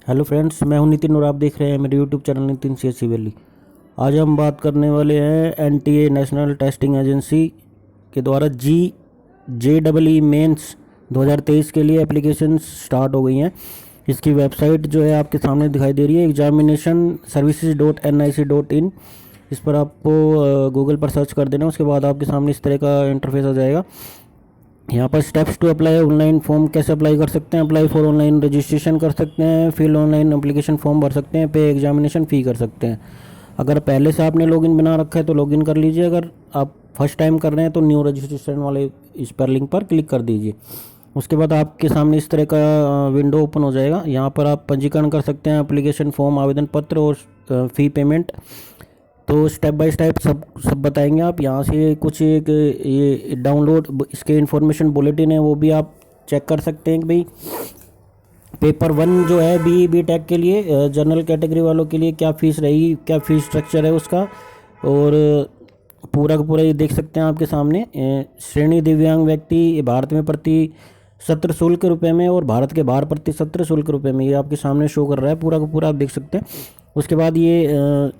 Hello friends, मैं हूं नितिन और आप देख रहे हैं मेरे YouTube channel Nitin CSC valley. आज हम बात करने वाले हैं NTA नेशनल टेस्टिंग एजेंसी के द्वारा JEE मेंस 2023 के लिए एप्लीकेशन स्टार्ट हो गई हैं। इसकी वेबसाइट जो है आपके सामने दिखाई दे रही है, examinationservices.nic.in। इस पर आपको गूगल पर सर्च कर देना, उसके बाद आपके सामने इस तरह का इंटरफेस आ जाएगा। यहाँ पर steps to apply online form कैसे अप्लाई कर सकते हैं, अप्लाई फॉर ऑनलाइन रजिस्ट्रेशन कर सकते हैं, फिल ऑनलाइन एप्लीकेशन फॉर्म भर सकते हैं, पे एग्जामिनेशन फ़ी कर सकते हैं। अगर पहले से आपने लॉगिन बना रखा है तो लॉगिन कर लीजिए। अगर आप फर्स्ट टाइम कर रहे हैं तो न्यू रजिस्ट्रेशन वाले इस पर लिंक पर क्लिक कर दीजिए। उसके बाद आपके सामने इस तरह का विंडो ओपन हो जाएगा। यहाँ पर आप पंजीकरण कर सकते हैं, एप्लीकेशन फॉर्म, आवेदन पत्र और फ़ी पेमेंट। तो स्टेप बाय स्टेप सब बताएंगे। आप यहाँ से कुछ एक ये डाउनलोड इसके इन्फॉर्मेशन बुलेटिन है, वो भी आप चेक कर सकते हैं कि भाई पेपर 1 जो है बी टेक के लिए जनरल कैटेगरी वालों के लिए क्या फ़ीस रहेगी, क्या फ़ीस स्ट्रक्चर है उसका, और पूरा का पूरा ये देख सकते हैं आपके सामने। श्रेणी दिव्यांग व्यक्ति भारत में प्रति सत्र शुल्क रुपये में और भारत के बाहर प्रति सत्र शुल्क रुपये में, ये आपके सामने शो कर रहा है, पूरा का पूरा आप देख सकते हैं। उसके बाद ये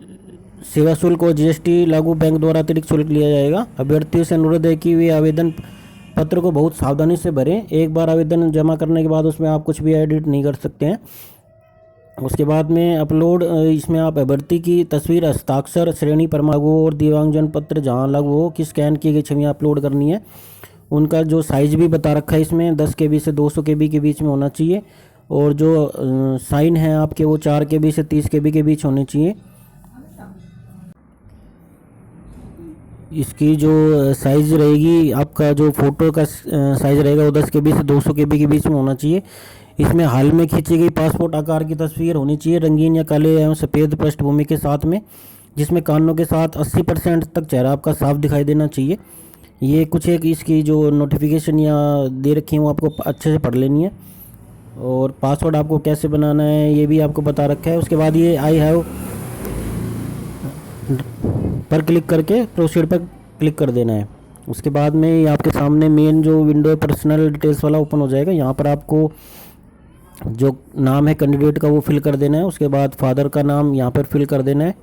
सेवा शुल्क और GST लागू बैंक द्वारा अतिरिक्त शुल्क लिया जाएगा। अभ्यर्थियों से अनुरोध है कि वे आवेदन पत्र को बहुत सावधानी से भरें। एक बार आवेदन जमा करने के बाद उसमें आप कुछ भी एडिट नहीं कर सकते हैं। उसके बाद में अपलोड, इसमें आप अभ्यर्थी की तस्वीर, हस्ताक्षर, श्रेणी प्रमाण और दिव्यांगजन पत्र जहाँ लागू हो की स्कैन की गई छवियाँ अपलोड करनी है। उनका जो साइज़ भी बता रखा है इसमें 10 KB से 200 KB के बीच में होना चाहिए, और जो साइन है आपके वो 4 KB से 30 KB के बीच होने चाहिए। इसकी जो साइज़ रहेगी, आपका जो फ़ोटो का साइज़ रहेगा वो 10 KB से 200 KB के बीच में होना चाहिए। इसमें हाल में खींची गई पासपोर्ट आकार की तस्वीर होनी चाहिए, रंगीन या काले एवं सफ़ेद पृष्ठभूमि के साथ में, जिसमें कानों के साथ 80% तक चेहरा आपका साफ दिखाई देना चाहिए। ये कुछ एक इसकी जो नोटिफिकेशन या दे रखी है वो आपको अच्छे से पढ़ लेनी है, और पासवर्ड आपको कैसे बनाना है ये भी आपको बता रखा है। उसके बाद ये आई हैव पर क्लिक करके प्रोसीड पर क्लिक कर देना है। उसके बाद में ये आपके सामने मेन जो विंडो है पर्सनल डिटेल्स वाला ओपन हो जाएगा। यहाँ पर आपको जो नाम है कैंडिडेट का वो फिल कर देना है। उसके बाद फादर का नाम यहाँ पर फिल कर देना है।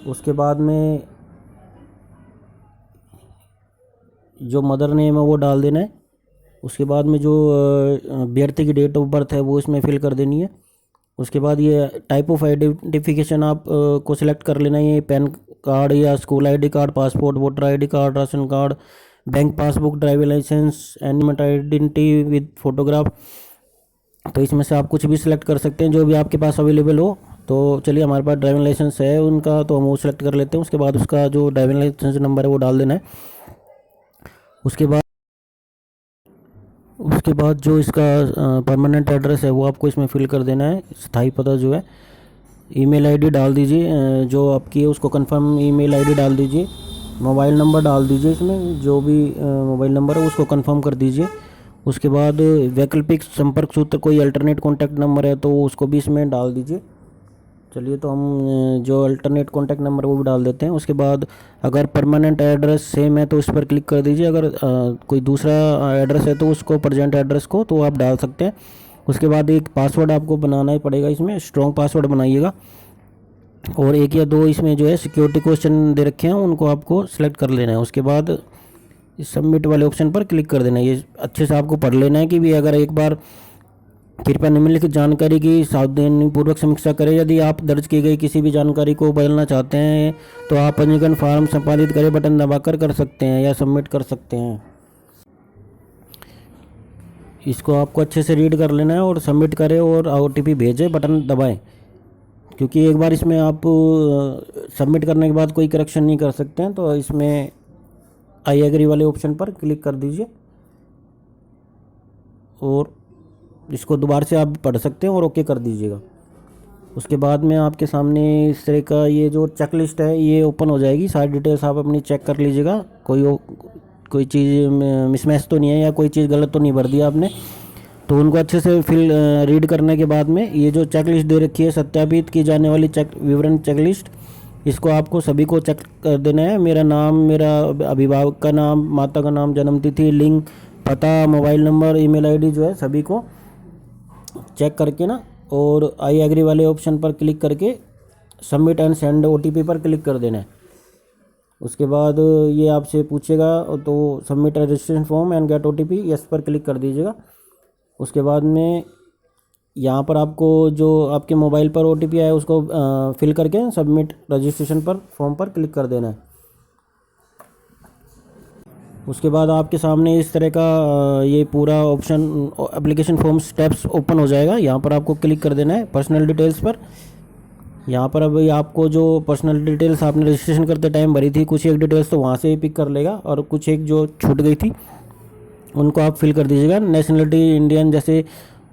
उसके बाद में जो मदर नेम है वो डाल देना है। उसके बाद में जो अभ्यर्थी की डेट ऑफ बर्थ है वो इसमें फिल कर देनी है। उसके बाद ये टाइप ऑफ आइडेंटिफिकेशन आप को सिलेक्ट कर लेना है। ये पैन कार्ड या school ID card, passport, voter ID card, ration card, bank passbook, driving licence, एनिमेट आइडेंटिटी विद फोटोग्राफ। तो इसमें से आप कुछ भी सिलेक्ट कर सकते हैं जो भी आपके पास अवेलेबल हो। तो चलिए, हमारे पास ड्राइविंग लाइसेंस है उनका, तो हम वो सिलेक्ट कर लेते हैं। उसके बाद उसका जो ड्राइविंग लाइसेंस नंबर है वो डाल देना है। उसके बाद जो इसका परमानेंट एड्रेस है वो आपको इसमें फिल कर देना है। स्थायी पता जो है, ईमेल ID डाल दीजिए, जो आपकी है उसको कंफर्म ईमेल ID डाल दीजिए। मोबाइल नंबर डाल दीजिए, इसमें जो भी मोबाइल नंबर है उसको कंफर्म कर दीजिए। उसके बाद वैकल्पिक संपर्क सूत्र, कोई अल्टरनेट कॉन्टैक्ट नंबर है तो उसको भी इसमें डाल दीजिए। चलिए, तो हम जो अल्टरनेट कॉन्टैक्ट नंबर वो भी डाल देते हैं। उसके बाद अगर परमानेंट एड्रेस सेम है तो उस पर क्लिक कर दीजिए। अगर कोई दूसरा एड्रेस है तो उसको, प्रेजेंट एड्रेस को तो आप डाल सकते हैं। उसके बाद एक पासवर्ड आपको बनाना ही पड़ेगा, इसमें स्ट्रॉन्ग पासवर्ड बनाइएगा। और 1 या 2 इसमें जो है सिक्योरिटी क्वेश्चन दे रखे हैं, उनको आपको सेलेक्ट कर लेना है। उसके बाद इस सबमिट वाले ऑप्शन पर क्लिक कर देना है। ये अच्छे से आपको पढ़ लेना है कि भी अगर एक बार कृपया निम्नलिखित जानकारी की सावधानीपूर्वक समीक्षा करें। यदि आप दर्ज की गई किसी भी जानकारी को बदलना चाहते हैं तो आप पंजीकरण फॉर्म संपादित करें बटन दबाकर कर सकते हैं या सबमिट कर सकते हैं। इसको आपको अच्छे से रीड कर लेना है और सबमिट करें और OTP भेजें बटन दबाएं, क्योंकि एक बार इसमें आप सबमिट करने के बाद कोई करेक्शन नहीं कर सकते हैं। तो इसमें आई एग्री वाले ऑप्शन पर क्लिक कर दीजिए और इसको दोबारा से आप पढ़ सकते हैं और ओके कर दीजिएगा। उसके बाद में आपके सामने इस तरह का ये जो चेकलिस्ट है ये ओपन हो जाएगी। सारी डिटेल्स आप अपनी चेक कर लीजिएगा, कोई चीज़ मिसमैच तो नहीं है या कोई चीज़ गलत तो नहीं भर दिया आपने। तो उनको अच्छे से रीड करने के बाद में ये जो चेकलिस्ट दे रखी है, सत्यापित की जाने वाली विवरण चेकलिस्ट, इसको आपको सभी को चेक कर देना है। मेरा नाम, मेरा अभिभावक का नाम, माता का नाम, जन्मतिथि, लिंग, पता, मोबाइल नंबर, ईमेल ID जो है सभी को चेक करके ना और आई एग्री वाले ऑप्शन पर क्लिक करके सबमिट एंड सेंड OTP पर क्लिक कर देना है। उसके बाद ये आपसे पूछेगा तो submit registration form and get OTP, yes पर क्लिक कर दीजिएगा। उसके बाद में यहाँ पर आपको जो आपके मोबाइल पर OTP आया उसको फिल करके सबमिट रजिस्ट्रेशन पर फॉर्म पर क्लिक कर देना है। उसके बाद आपके सामने इस तरह का ये पूरा option application form steps open हो जाएगा। यहाँ पर आपको क्लिक कर देना है पर्सनल डिटेल्स पर। यहाँ पर अभी आपको जो पर्सनल डिटेल्स आपने रजिस्ट्रेशन करते टाइम भरी थी, कुछ एक डिटेल्स तो वहाँ से ही पिक कर लेगा और कुछ एक जो छूट गई थी उनको आप फिल कर दीजिएगा। नेशनलिटी इंडियन जैसे,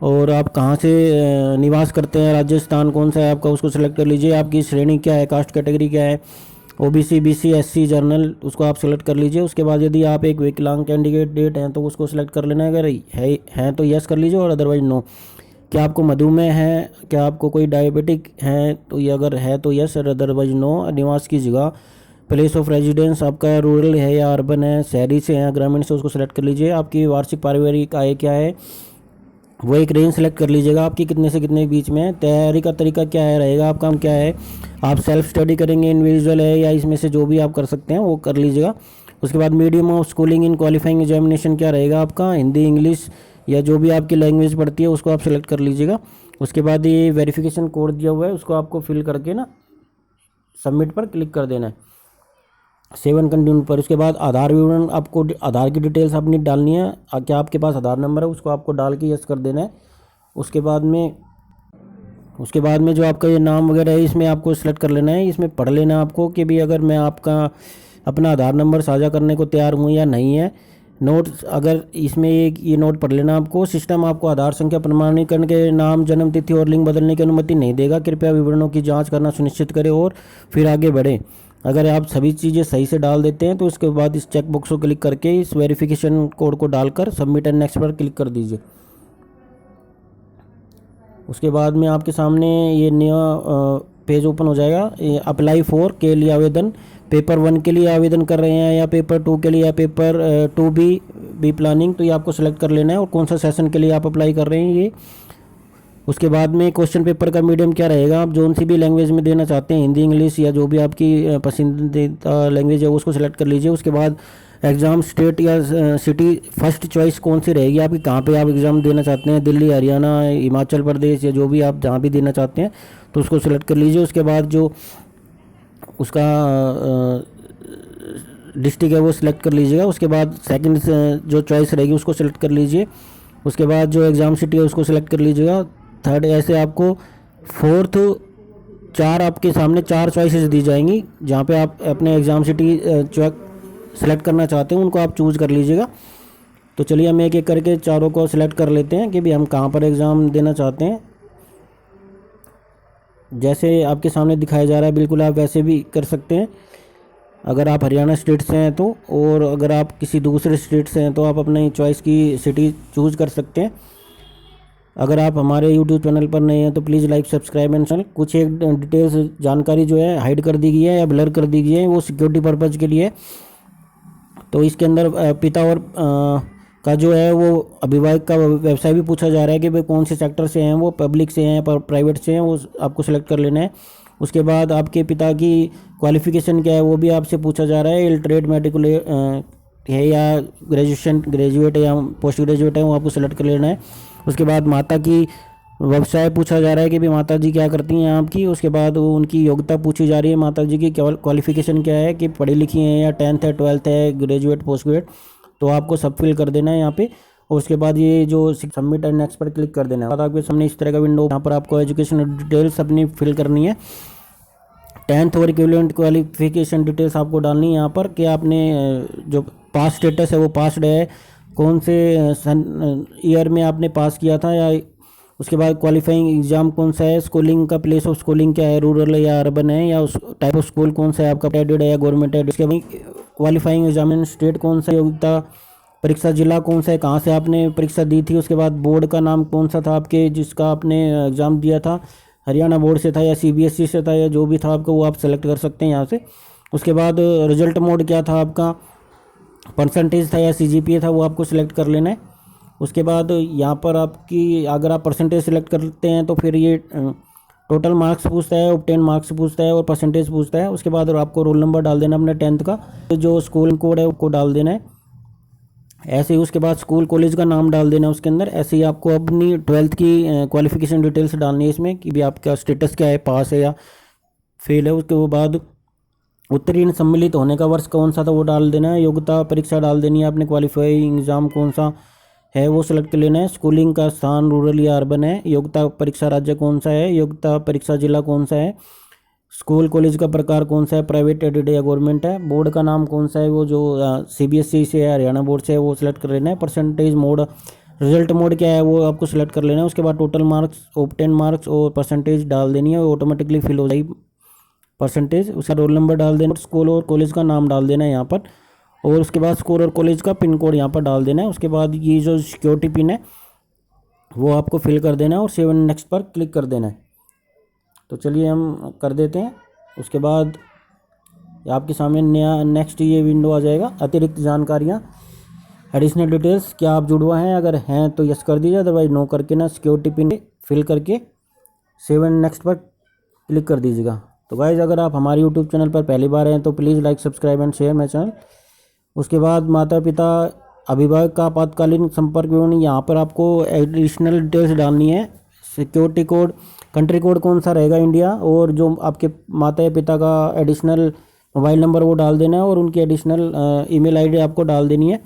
और आप कहाँ से निवास करते हैं, राजस्थान कौन सा है आपका उसको सेलेक्ट कर लीजिए। आपकी श्रेणी क्या है, कास्ट कैटेगरी क्या है, OBC BC SC जनरल, उसको आप सेलेक्ट कर लीजिए। उसके बाद यदि आप एक विकलांग कैंडिडेट हैं तो उसको सेलेक्ट कर लेना है, अगर है तो यस कर लीजिए और अदरवाइज नो। क्या आपको मधुमेह है, क्या आपको कोई डायबिटिक है, तो ये अगर है तो यस और अदरवाइज नो। निवास की जगह, प्लेस ऑफ रेजिडेंस आपका रूरल है या अर्बन है, शहरी से है ग्रामीण से, उसको सेलेक्ट कर लीजिए। आपकी वार्षिक पारिवारिक आय क्या है, वो एक रेंज सेलेक्ट कर लीजिएगा आपकी कितने से कितने के बीच में है। तैयारी का तरीका क्या है रहेगा, आपका काम क्या है, आप सेल्फ स्टडी करेंगे, इंडिविजुअल है, या इसमें से जो भी आप कर सकते हैं वो कर लीजिएगा। उसके बाद medium of schooling in qualifying examination क्या रहेगा आपका, हिंदी इंग्लिश या जो भी आपकी लैंग्वेज पढ़ती है उसको आप सेलेक्ट कर लीजिएगा। उसके बाद ये वेरिफिकेशन कोड दिया हुआ है उसको आपको फिल करके ना सबमिट पर क्लिक कर देना है, सेव एंड कंटिन्यू पर। उसके बाद आधार विवरण, आपको आधार की डिटेल्स अपनी डालनी है, क्या आपके पास आधार नंबर है उसको आपको डाल के यस कर देना है। उसके बाद में जो आपका ये नाम वगैरह है इसमें आपको सेलेक्ट कर लेना है, इसमें पढ़ लेना है आपको कि भी अगर मैं आपका अपना आधार नंबर साझा करने को तैयार हूँ या नहीं है। नोट, अगर इसमें ये नोट पढ़ लेना आपको। सिस्टम आपको आधार संख्या प्रमाणीकरण के नाम, जन्म तिथि और लिंग बदलने की अनुमति नहीं देगा। कृपया विवरणों की जाँच करना सुनिश्चित करें और फिर आगे बढ़ें। अगर आप सभी चीज़ें सही से डाल देते हैं तो उसके बाद इस चेक बॉक्स को क्लिक करके इस वेरिफिकेशन कोड को डालकर सबमिट एंड नेक्स्ट पर क्लिक कर दीजिए। उसके बाद में आपके सामने ये नया पेज ओपन हो जाएगा। अप्लाई फॉर के लिए आवेदन, पेपर 1 के लिए आवेदन कर रहे हैं या पेपर 2 के लिए या पेपर 2 बी प्लानिंग, तो ये आपको सेलेक्ट कर लेना है और कौन सा सेशन के लिए आप अप्लाई कर रहे हैं ये। उसके बाद में क्वेश्चन पेपर का मीडियम क्या रहेगा, आप जो सी भी लैंग्वेज में देना चाहते हैं, हिंदी इंग्लिश या जो भी आपकी पसंदीदा लैंग्वेज है उसको सेलेक्ट कर लीजिए। उसके बाद एग्ज़ाम स्टेट या सिटी फर्स्ट चॉइस कौन सी रहेगी आपकी, कहाँ पे आप एग्ज़ाम देना चाहते हैं, दिल्ली, हरियाणा, हिमाचल प्रदेश या जो भी आप जहाँ भी देना चाहते हैं तो उसको सेलेक्ट कर लीजिए। उसके बाद जो उसका डिस्ट्रिक्ट है वो सिलेक्ट कर लीजिएगा। उसके बाद सेकंड जो चॉइस रहेगी उसको सेलेक्ट कर लीजिए। उसके बाद जो एग्ज़ाम सिटी है उसको सेलेक्ट कर लीजिएगा। थर्ड, ऐसे आपको फोर्थ, चार आपके सामने 4 चॉइसेस दी जाएंगी जहाँ पे आप अपने एग्ज़ाम सिटी सेलेक्ट करना चाहते हैं उनको आप चूज़ कर लीजिएगा। तो चलिए हम एक एक करके चारों को सिलेक्ट कर लेते हैं कि भी हम कहाँ पर एग्ज़ाम देना चाहते हैं। जैसे आपके सामने दिखाया जा रहा है बिल्कुल आप वैसे भी कर सकते हैं अगर आप हरियाणा स्टेट से हैं तो, और अगर आप किसी दूसरे स्टेट से हैं तो आप अपनी चॉइस की सिटी चूज़ कर सकते हैं। अगर आप हमारे YouTube चैनल पर नए हैं तो please like, subscribe and channel. कुछ एक डिटेल्स जानकारी जो है हाइड कर दी गई है या ब्लर कर दी गई है, वो सिक्योरिटी पर्पज़ के लिए। तो इसके अंदर पिता और का जो है वो अभिभावक का व्यवसाय भी पूछा जा रहा है कि भाई कौन से सेक्टर से हैं, वो पब्लिक से हैं, प्राइवेट से हैं, वो आपको सेलेक्ट कर लेना है। उसके बाद आपके पिता की क्वालिफ़िकेशन क्या है वो भी आपसे पूछा जा रहा है, इलिटरेट, मेडिकल है या ग्रेजुएट है या पोस्ट ग्रेजुएट है, वो आपको सेलेक्ट कर लेना है। उसके बाद माता की व्यवसाय पूछा जा रहा है कि भाई माता जी क्या करती हैं आपकी। उसके बाद उनकी योग्यता पूछी जा रही है, माता जी की क्वालिफ़िकेशन क्या है कि पढ़ी लिखी हैं या 10th है, 12th है, ग्रेजुएट, पोस्ट ग्रेजुएट, तो आपको सब फिल कर देना है यहाँ पे। और उसके बाद ये जो सबमिट एंड नेक्स्ट पर क्लिक कर देना है। आपके सामने इस तरह का विंडो, यहाँ पर आपको एजुकेशन डिटेल्स अपनी फिल करनी है। 10th और इक्विवेलेंट क्वालिफिकेशन डिटेल्स आपको डालनी है यहाँ पर कि आपने जो पास स्टेटस है वो पासड है, कौन से ईयर में आपने पास किया था, या उसके बाद क्वालिफाइंग एग्जाम कौन सा है, स्कूलिंग का प्लेस ऑफ स्कूलिंग क्या है, रूरल है या अर्बन है, या उस टाइप ऑफ स्कूल कौन सा है आपका, प्राइवेट है या गवर्नमेंट है। उसके बाद क्वालिफाइंग एग्जामिनेशन स्टेट कौन सा, योग्यता परीक्षा जिला कौन सा है, कहाँ से आपने परीक्षा दी थी। उसके बाद बोर्ड का नाम कौन सा था आपके जिसका आपने एग्ज़ाम दिया था, हरियाणा बोर्ड से था या CBSE से था या जो भी था आपका, वो आप सेलेक्ट कर सकते हैं यहाँ से। उसके बाद रिजल्ट मोड क्या था आपका, परसेंटेज था या CGPA था, वो आपको सिलेक्ट कर लेना है। उसके बाद यहाँ पर आपकी अगर आप परसेंटेज सेलेक्ट करते हैं तो फिर ये टोटल मार्क्स पूछता है, ऑब्टेन मार्क्स पूछता है और परसेंटेज पूछता है। उसके बाद आपको रोल नंबर डाल देना अपने 10th का, जो स्कूल कोड है उसको डाल देना है ऐसे ही। उसके बाद स्कूल कॉलेज का नाम डाल देना है उसके अंदर। ऐसे ही आपको अपनी 12th की क्वालिफिकेशन डिटेल्स डालनी है इसमें कि भी आपका स्टेटस क्या है, पास है या फेल है। उसके बाद उत्तीर्ण सम्मिलित होने का वर्ष कौन सा था वो डाल देना है। योग्यता परीक्षा डाल देनी है आपने, क्वालिफाइंग एग्ज़ाम कौन सा है वो सिलेक्ट कर लेना है। स्कूलिंग का स्थान रूरल या अर्बन है। योग्यता परीक्षा राज्य कौन सा है, योग्यता परीक्षा जिला कौन सा है, स्कूल कॉलेज का प्रकार कौन सा है, प्राइवेट एडेड या गवर्नमेंट है, बोर्ड का नाम कौन सा है, वो जो CBSE से है, हरियाणा बोर्ड से है, वो सिलेक्ट कर लेना है। परसेंटेज मोड, रिजल्ट मोड क्या है वो आपको सिलेक्ट कर लेना है। उसके बाद टोटल मार्क्स, ऑब्टेन मार्क्स और परसेंटेज डाल देनी है, वो ऑटोमेटिकली फिल हो जाएगी परसेंटेज। उसका रोल नंबर डाल देना, स्कूल और कॉलेज का नाम डाल देना है यहाँ पर, और उसके बाद स्कूल और कॉलेज का पिन कोड यहाँ पर डाल देना है। उसके बाद ये जो सिक्योरिटी पिन है वो आपको फिल कर देना है और सेव एंड नेक्स्ट पर क्लिक कर देना है। तो चलिए हम कर देते हैं। उसके बाद आपके सामने नया नेक्स्ट ये विंडो आ जाएगा, अतिरिक्त जानकारियाँ, एडिशनल डिटेल्स। क्या आप जुड़वा हैं? अगर हैं तो यस कर दीजिए, अदरवाइज नो करके ना सिक्योरिटी पिन फिल करके सेव एंड नेक्स्ट पर क्लिक कर दीजिएगा। तो गाइज अगर आप हमारे यूट्यूब चैनल पर पहली बार हैं तो please like, subscribe and share my channel. उसके बाद माता पिता अभिभावक का आपातकालीन संपर्क विवरण, यहाँ पर आपको एडिशनल डिटेल्स डालनी है। सिक्योरिटी कोड, कंट्री कोड कौन सा रहेगा, इंडिया, और जो आपके माता या पिता का एडिशनल मोबाइल नंबर वो डाल देना है, और उनकी एडिशनल ईमेल आईडी आपको डाल देनी है।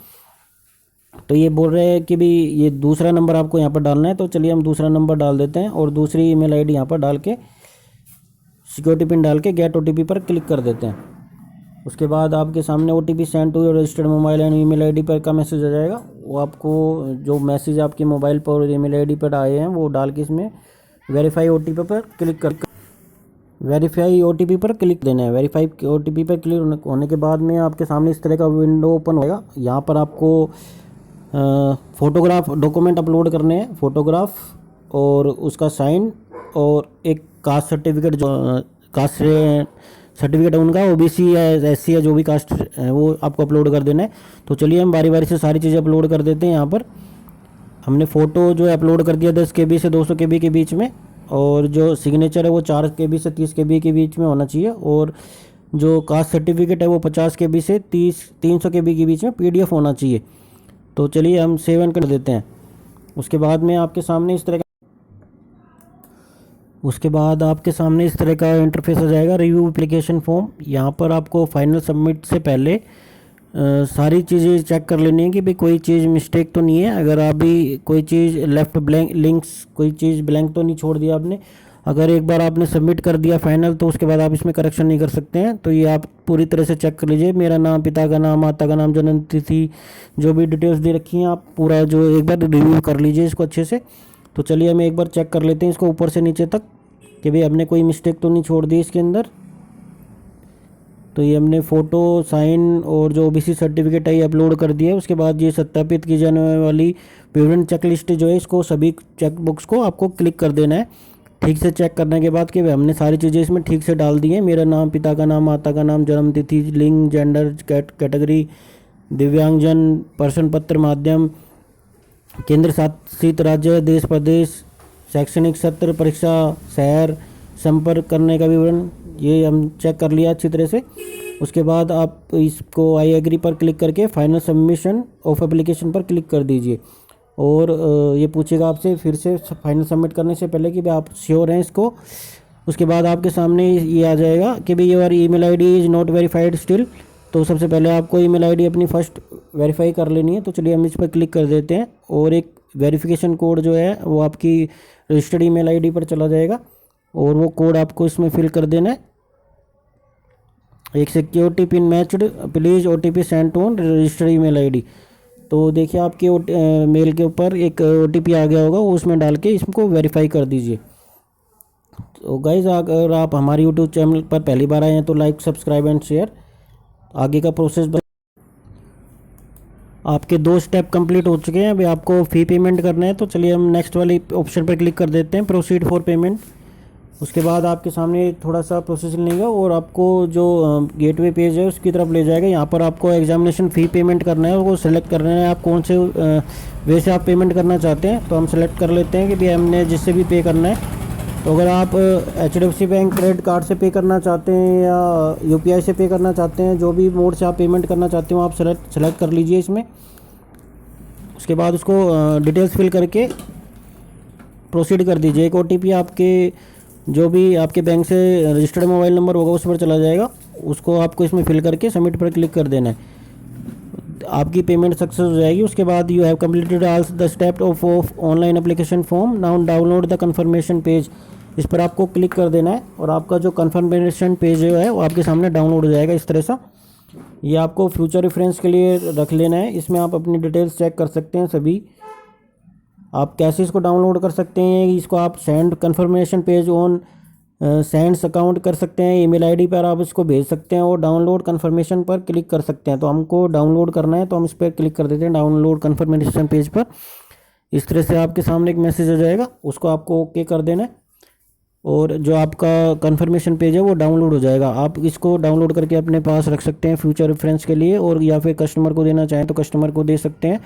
तो ये बोल रहे हैं कि भी ये दूसरा नंबर आपको यहाँ पर डालना है, तो चलिए हम दूसरा नंबर डाल देते हैं और दूसरी ईमेल आईडी यहाँ पर डाल के सिक्योरिटी पिन डाल के गेट OTP पर क्लिक कर देते हैं। उसके बाद आपके सामने OTP send to your registered mobile and email ID पर का मैसेज आ जाएगा। वो आपको जो मैसेज आपके मोबाइल पर और ईमेल आईडी पर आए हैं वो डाल के इसमें वेरीफाई OTP पर क्लिक कर वेरीफाई OTP पर क्लिक देना है। वेरीफाई OTP पर क्लिक होने के बाद में आपके सामने इस तरह का विंडो ओपन होगा। यहाँ पर आपको फ़ोटोग्राफ डॉक्यूमेंट अपलोड करने हैं, फ़ोटोग्राफ और उसका साइन और एक कास्ट सर्टिफिकेट, जो कास्ट सर्टिफिकेट है उनका, OBC या SC या जो भी कास्ट है वो आपको अपलोड कर देना है। तो चलिए हम बारी बारी से सारी चीज़ें अपलोड कर देते हैं। यहाँ पर हमने फ़ोटो जो है अपलोड कर दिया 10 KB से 200 KB के बीच में, और जो सिग्नेचर है वो 4 KB से 30 KB के बीच में होना चाहिए, और जो कास्ट सर्टिफिकेट है वो 50 KB से 300 KB के बीच में PDF होना चाहिए। तो चलिए हम सेव एंड कर देते हैं। उसके बाद में आपके सामने इस तरह का इंटरफेस आ जाएगा, रिव्यू एप्लीकेशन फॉर्म। यहाँ पर आपको फाइनल सबमिट से पहले सारी चीज़ें चेक कर लेनी है कि भाई कोई चीज़ मिस्टेक तो नहीं है। अगर अभी कोई चीज़ लेफ्ट ब्लैंक, लिंक्स कोई चीज़ ब्लैंक तो नहीं छोड़ दिया आपने। अगर एक बार आपने सबमिट कर दिया फाइनल तो उसके बाद आप इसमें करेक्शन नहीं कर सकते हैं। तो ये आप पूरी तरह से चेक कर लीजिए। मेरा नाम, पिता का नाम, माता का नाम, जन्म तिथि, जो भी डिटेल्स दे रखी हैं आप पूरा जो एक बार रिव्यू कर लीजिए इसको अच्छे से। तो चलिए हम एक बार चेक कर लेते हैं इसको ऊपर से नीचे तक कि भाई हमने कोई मिस्टेक तो नहीं छोड़ दी इसके अंदर। तो ये हमने फ़ोटो, साइन और जो OBC सर्टिफिकेट है ये अपलोड कर दिया है। उसके बाद ये सत्यापित की जाने वाली विवरण चेकलिस्ट जो है, इसको सभी चेक बॉक्स को आपको क्लिक कर देना है। ठीक से चेक करने के बाद कि हमने सारी चीज़ें इसमें ठीक से डाल दी हैं। मेरा नाम, पिता का नाम, माता का नाम, जन्म तिथि, लिंग, जेंडर, कैटेगरी, दिव्यांगजन, प्रश्न पत्र माध्यम, केंद्र शासित राज्य, देश प्रदेश, शैक्षणिक सत्र, परीक्षा, शहर, संपर्क करने का विवरण, ये हम चेक कर लिया अच्छी तरह से। उसके बाद आप इसको आई एग्री पर क्लिक करके फाइनल सबमिशन ऑफ एप्लीकेशन पर क्लिक कर दीजिए। और ये पूछेगा आपसे फिर से फाइनल सबमिट करने से पहले कि भाई आप श्योर हैं इसको। उसके बाद आपके सामने ये आ जाएगा कि भाई your email ID is not verified still. तो सबसे पहले आपको ईमेल आईडी अपनी फर्स्ट वेरीफाई कर लेनी है। तो चलिए हम इस पर क्लिक कर देते हैं, और एक वेरिफिकेशन कोड जो है वो आपकी रजिस्टर्ड ईमेल आईडी पर चला जाएगा, और वो कोड आपको इसमें फिल कर देना है। एक security pin matched, please OTP send to on registered email ID. तो देखिए आपके मेल के ऊपर एक OTP आ गया होगा, वो उसमें डाल के इसको वेरीफाई कर दीजिए। तो गाइज़ अगर आप हमारे यूट्यूब चैनल पर पहली बार आए हैं तो लाइक, सब्सक्राइब एंड शेयर। आगे का प्रोसेस आपके 2 स्टेप कंप्लीट हो चुके हैं। अभी आपको फ़ी पेमेंट करना है। तो चलिए हम नेक्स्ट वाली ऑप्शन पर क्लिक कर देते हैं, प्रोसीड फॉर पेमेंट। उसके बाद आपके सामने थोड़ा सा प्रोसेसिंग लेगा और आपको जो गेटवे पेज है उसकी तरफ ले जाएगा। यहाँ पर आपको एग्जामिनेशन फ़ी पेमेंट करना है और वो सिलेक्ट करना है आप कौन से वे से आप पेमेंट करना चाहते हैं। तो हम सेलेक्ट कर लेते हैं कि भाई हमने जिससे भी पे करना है। तो अगर आप HDFC बैंक क्रेडिट कार्ड से पे करना चाहते हैं या UPI से पे करना चाहते हैं, जो भी मोड से आप पेमेंट करना चाहते हो आप सेलेक्ट कर लीजिए इसमें। उसके बाद उसको डिटेल्स फिल करके प्रोसीड कर दीजिए। एक OTP आपके जो भी आपके बैंक से रजिस्टर्ड मोबाइल नंबर होगा उस पर चला जाएगा, उसको आपको इसमें फिल करके सबमिट पर क्लिक कर देना है। आपकी पेमेंट सक्सेस हो जाएगी। उसके बाद you have completed all the step of online application form, now download the confirmation page. इस पर आपको क्लिक कर देना है और आपका जो कन्फर्मेशन पेज जो है वो आपके सामने डाउनलोड हो जाएगा इस तरह सा। ये आपको फ्यूचर रेफरेंस के लिए रख लेना है। इसमें आप अपनी डिटेल्स चेक कर सकते हैं सभी। आप कैसे इसको डाउनलोड कर सकते हैं, इसको आप send conformation page on sends account कर सकते हैं, ईमेल आईडी पर आप इसको भेज सकते हैं और डाउनलोड कन्फर्मेशन पर क्लिक कर सकते हैं। तो हमको डाउनलोड करना है तो हम इस पर क्लिक कर देते हैं डाउनलोड कन्फर्मेशन पेज पर। इस तरह से आपके सामने एक मैसेज आ जाएगा, उसको आपको ओके कर देना है और जो आपका कन्फर्मेशन पेज है वो डाउनलोड हो जाएगा। आप इसको डाउनलोड करके अपने पास रख सकते हैं फ्यूचर रेफरेंस के लिए, और या फिर कस्टमर को देना चाहें तो कस्टमर को दे सकते हैं।